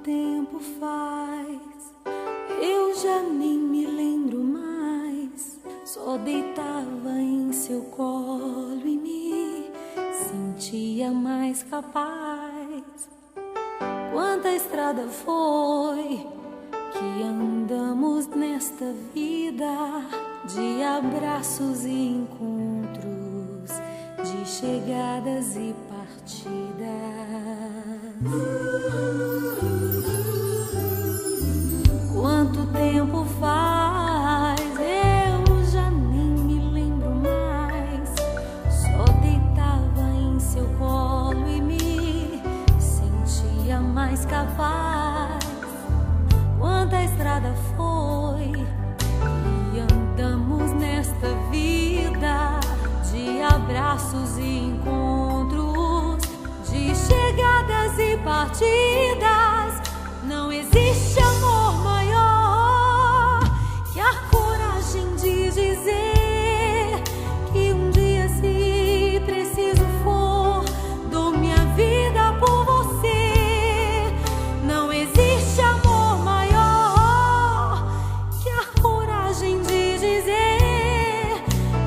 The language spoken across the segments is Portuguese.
tempo faz? Eu já nem me lembro mais. Só deitava em seu colo e me sentia mais capaz. Quanta estrada foi que andamos nesta vida, de abraços e encontros, de chegadas e partidas. Quanto tempo faz? Eu já nem me lembro mais. Só deitava em seu colo e me sentia mais capaz. Quanta estrada foi e andamos nesta vida, de abraços e encontros, de chegadas e partidas. Não existe amor maior que a coragem de dizer que um dia, se preciso for, dou minha vida por você. Não existe amor maior que a coragem de dizer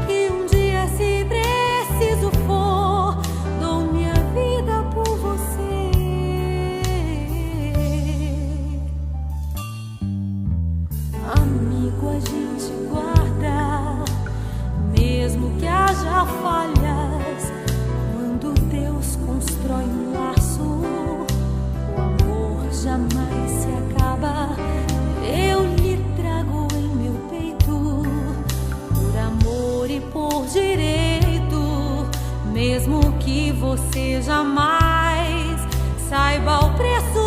que um dia, se preciso for, dou minha vida por você. Amigo, a gente guarda, mesmo que haja falhas. Quando Deus constrói um laço, o amor jamais se acaba. Eu lhe trago em meu peito, por amor e por direito, mesmo que você jamais saiba o preço